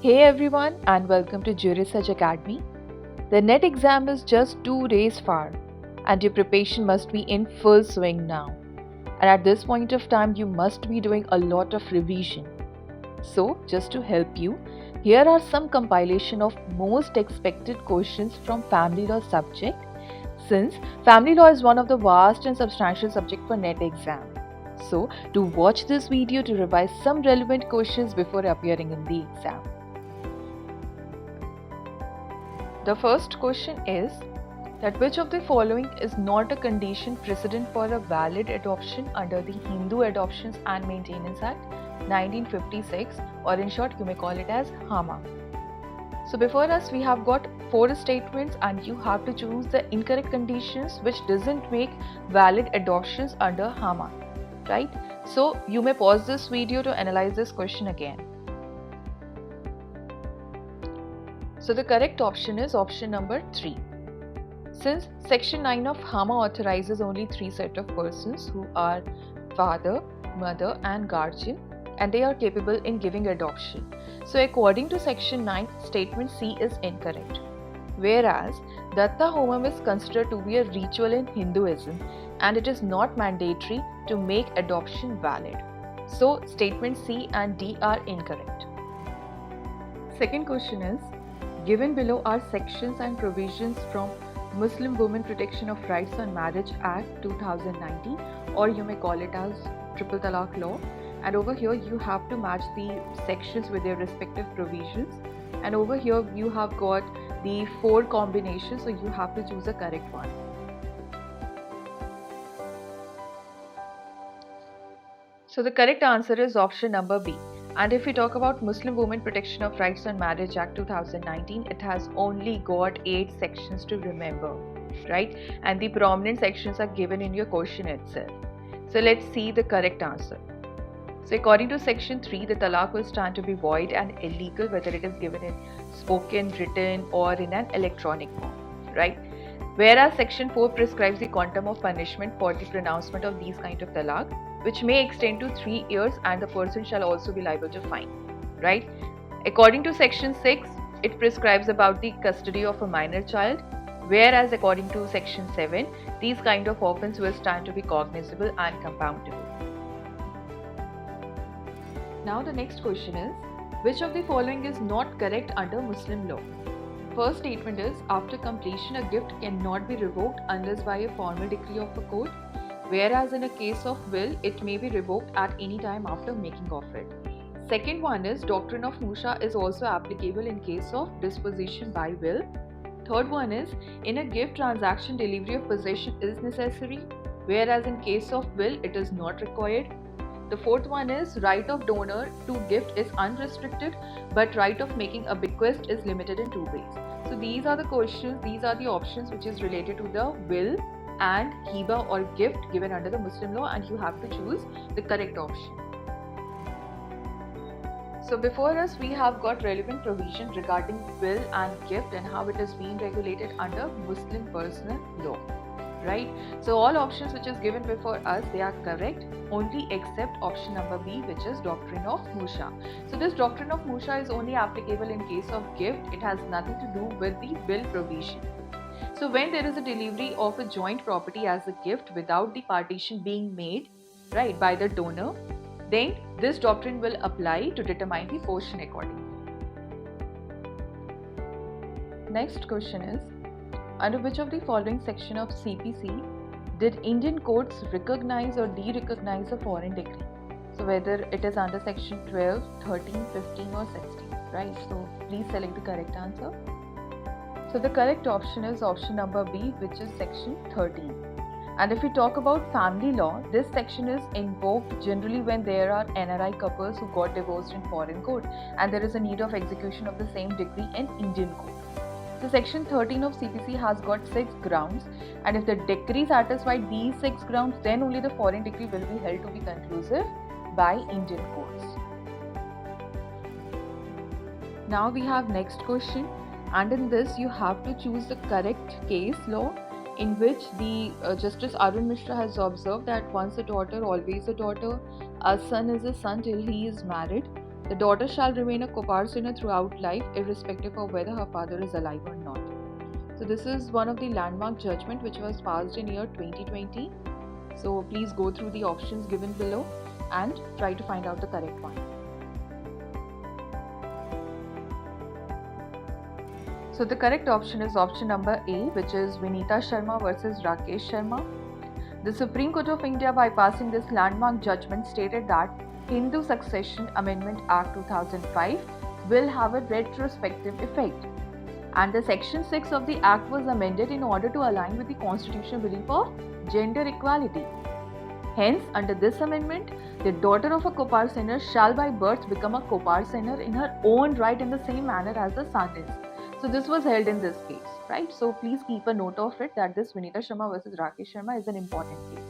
Hey everyone, and welcome to Jury Search Academy. The NET exam is just 2 days far, and your preparation must be in full swing now. And at this point of time, you must be doing a lot of revision. So, just to help you, here are some compilation of most expected questions from family law subject, since family law is one of the vast and substantial subject for NET exam. So, do watch this video to revise some relevant questions before appearing in the exam. The first question is that which of the following is not a condition precedent for a valid adoption under the Hindu Adoptions and Maintenance Act 1956, or in short you may call it as HAMA. So before us we have got 4 statements and you have to choose the incorrect conditions which doesn't make valid adoptions under HAMA, right? So you may pause this video to analyze this question again. So the correct option is option number 3. Since section 9 of HAMA authorizes only 3 set of persons who are father, mother and guardian, and they are capable in giving adoption. So according to section 9, statement C is incorrect. Whereas Datta Homam is considered to be a ritual in Hinduism and it is not mandatory to make adoption valid. So statement C and D are incorrect. Second question is, given below are sections and provisions from Muslim Women Protection of Rights on Marriage Act 2019, or you may call it as Triple Talaq law, and over here you have to match the sections with their respective provisions, and over here you have got the 4 combinations, so you have to choose the correct one. So the correct answer is option number B. And if we talk about Muslim Women Protection of Rights on Marriage Act 2019, it has only got 8 sections to remember, right? And the prominent sections are given in your question itself. So let's see the correct answer. So according to section 3, the talaq will stand to be void and illegal whether it is given in spoken, written or in an electronic form, right? Whereas section 4 prescribes the quantum of punishment for the pronouncement of these kind of talaq, which may extend to 3 years and the person shall also be liable to fine, right? According to section 6, it prescribes about the custody of a minor child, whereas according to section 7, these kind of offense will stand to be cognizable and compoundable. Now the next question is, which of the following is not correct under Muslim law? First statement is, after completion a gift cannot be revoked unless by a formal decree of a court, whereas in a case of will it may be revoked at any time after making of it. Second one is, doctrine of Musha is also applicable in case of disposition by will. Third one is, in a gift transaction delivery of possession is necessary, whereas in case of will it is not required. The fourth one is, right of donor to gift is unrestricted, but right of making a bequest is limited in 2 ways. So these are the questions, these are the options which is related to the will and hiba or gift given under the Muslim law, and you have to choose the correct option. So before us we have got relevant provision regarding will and gift and how it is being regulated under Muslim personal law, right? So all options which is given before us, they are correct, only except option number B, which is doctrine of Musha. So this doctrine of Musha is only applicable in case of gift. It has nothing to do with the will provision. So when there is a delivery of a joint property as a gift without the partition being made, right, by the donor, then this doctrine will apply to determine the portion accordingly. Next question is, under which of the following section of CPC did Indian courts recognize or de-recognize a foreign decree? So whether it is under section 12, 13, 15 or 16, right? So please select the correct answer. So the correct option is option number B, which is section 13. And if we talk about family law, this section is invoked generally when there are NRI couples who got divorced in foreign court and there is a need of execution of the same decree in Indian court. So section 13 of CPC has got 6 grounds, and if the decree satisfies these 6 grounds, then only the foreign decree will be held to be conclusive by Indian courts. Now we have next question, and in this you have to choose the correct case law in which the Justice Arun Mishra has observed that once a daughter, always a daughter, a son is a son till he is married. The daughter shall remain a kopar sinner throughout life, irrespective of whether her father is alive or not. So this is one of the landmark judgment which was passed in year 2020. So please go through the options given below and try to find out the correct one. So the correct option is option number A, which is Vinita Sharma versus Rakesh Sharma. The Supreme Court of India, by passing this landmark judgment, stated that Hindu Succession Amendment Act 2005 will have a retrospective effect, and the Section 6 of the Act was amended in order to align with the constitutional belief of gender equality. Hence, under this amendment, the daughter of a kopar sinner shall by birth become a kopar sinner in her own right in the same manner as the son is. So this was held in this case, right? So please keep a note of it that this Vinita Sharma versus Rakesh Sharma is an important case.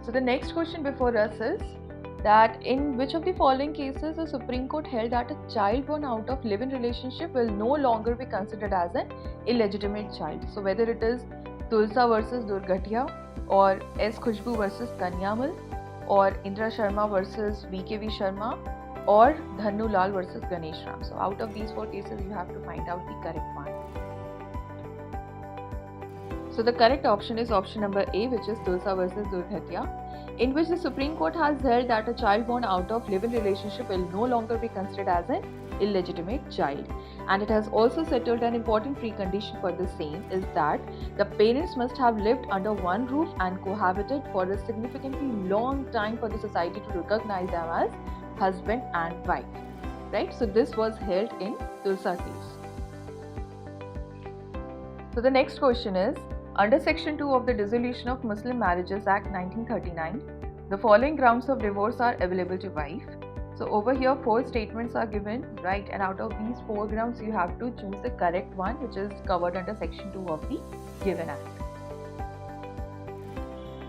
So the next question before us is that in which of the following cases the Supreme Court held that a child born out of live-in relationship will no longer be considered as an illegitimate child. So whether it is Tulsa versus Durgatia, or S. Khushbu versus Kanyamal, or Indra Sharma versus VKV Sharma, or Dhannu Lal versus Ganesh Ram. So out of these 4 cases you have to find out the correct one. So the correct option is option number A, which is Tulsa versus Durgatia, in which the Supreme Court has held that a child born out of live-in relationship will no longer be considered as an illegitimate child. And it has also settled an important precondition for the same is that the parents must have lived under one roof and cohabited for a significantly long time for the society to recognize them as husband and wife, right? So this was held in Tulsa case. So the next question is, under Section 2 of the Dissolution of Muslim Marriages Act 1939, the following grounds of divorce are available to wife. So over here 4 statements are given, right? And out of these 4 grounds you have to choose the correct one, which is covered under Section 2 of the given act.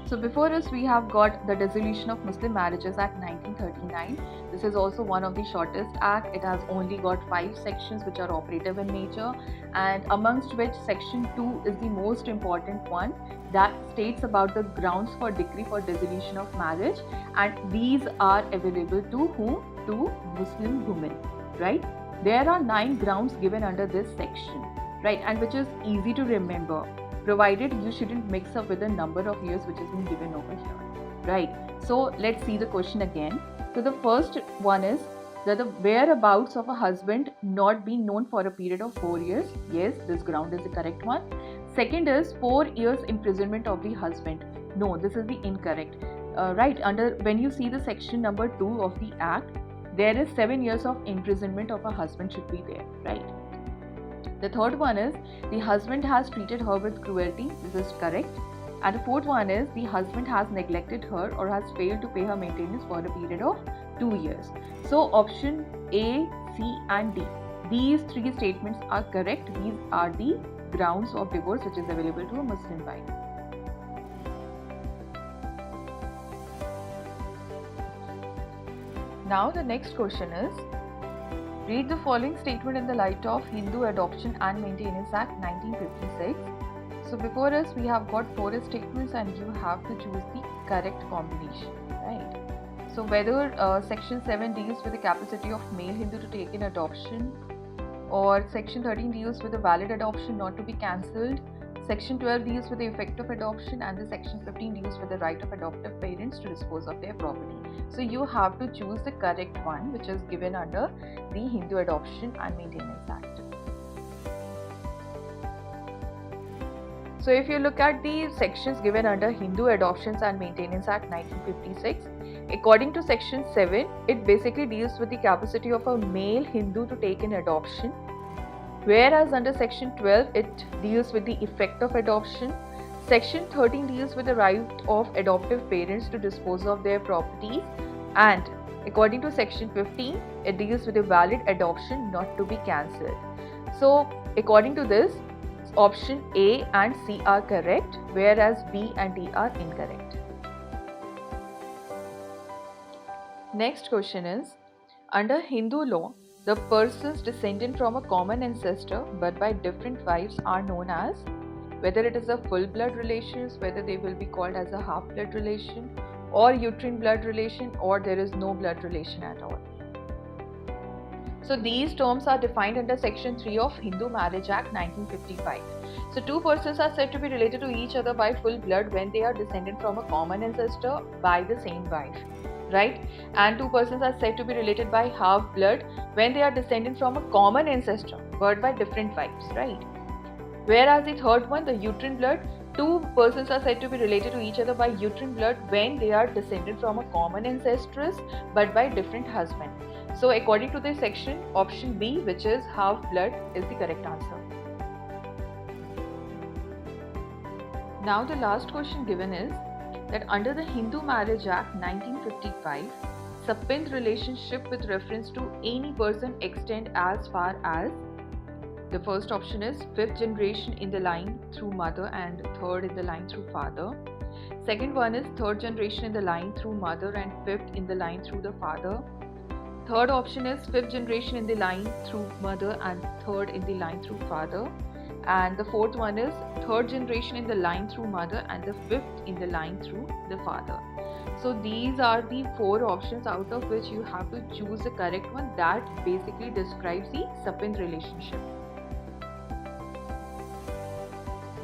So before us we have got the Dissolution of Muslim Marriages Act 1939. This is also one of the shortest act. It has only got 5 sections which are operative in nature, and amongst which Section 2 is the most important one, that states about the grounds for decree for dissolution of marriage, and these are available to whom? To Muslim women, right? There are 9 grounds given under this section, right? And which is easy to remember, provided you shouldn't mix up with the number of years which has been given over here, right? So let's see the question again. So the first one is that the whereabouts of a husband not being known for a period of 4 years. Yes, this ground is the correct one. Second is 4 years imprisonment of the husband. No, this is the incorrect. Right, under when you see the section number 2 of the act, there is 7 years of imprisonment of a husband should be there, right? The third one is the husband has treated her with cruelty. This is correct. And the fourth one is the husband has neglected her or has failed to pay her maintenance for a period of 2 years. So option A, C and D. These 3 statements are correct. These are the grounds of divorce which is available to a Muslim wife. Now the next question is, read the following statement in the light of Hindu Adoption and Maintenance Act 1956. So before us we have got 4 statements and you have to choose the correct combination, right? So whether section 7 deals with the capacity of male Hindu to take in adoption, or section 13 deals with a valid adoption not to be cancelled, section 12 deals with the effect of adoption, and the section 15 deals with the right of adoptive parents to dispose of their property. So you have to choose the correct one which is given under the Hindu Adoption and Maintenance Act. So if you look at the sections given under Hindu Adoptions and Maintenance Act 1956, according to section 7, it basically deals with the capacity of a male Hindu to take in adoption, whereas under section 12 it deals with the effect of adoption. Section 13 deals with the right of adoptive parents to dispose of their properties, and according to section 15 it deals with a valid adoption not to be cancelled. So according to this, option A and C are correct, whereas B and D are incorrect. Next question is, under Hindu law, the persons descended from a common ancestor but by different wives are known as, whether it is a full blood relations, whether they will be called as a half blood relation, or uterine blood relation, or there is no blood relation at all. So these terms are defined under Section 3 of Hindu Marriage Act 1955. So two persons are said to be related to each other by full blood when they are descended from a common ancestor by the same wife, right? And two persons are said to be related by half blood when they are descended from a common ancestor but by different wives, right? Whereas the third one, the uterine blood, two persons are said to be related to each other by uterine blood when they are descended from a common ancestress but by different husband. So according to this section, option B, which is half blood, is the correct answer. Now the last question given is that under the Hindu Marriage Act 1955, Sapindh relationship with reference to any person extend as far as. The first option is fifth generation in the line through mother and third in the line through father. Second one is third generation in the line through mother and fifth in the line through the father. Third option is fifth generation in the line through mother and third in the line through father. And the fourth one is third generation in the line through mother and the fifth in the line through the father. So these are the four options out of which you have to choose the correct one that basically describes the Sapindh relationship.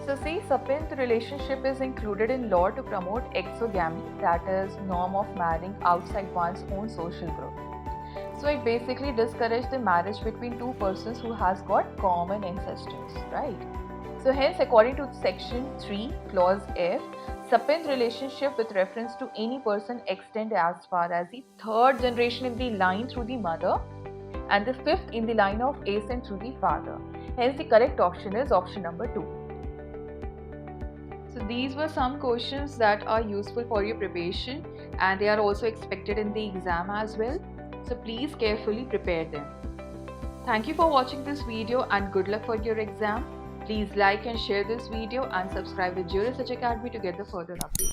So see, Sapindh relationship is included in law to promote exogamy, that is norm of marrying outside one's own social group. So it basically discourages the marriage between two persons who has got common ancestors, right? So hence, according to section 3, clause F, Sapindh relationship with reference to any person extend as far as the third generation in the line through the mother and the fifth in the line of ascent through the father. Hence, the correct option is option number 2. So these were some questions that are useful for your preparation and they are also expected in the exam as well. So please carefully prepare them. Thank you for watching this video and good luck for your exam. Please like and share this video and subscribe to Geo Research Academy to get the further updates.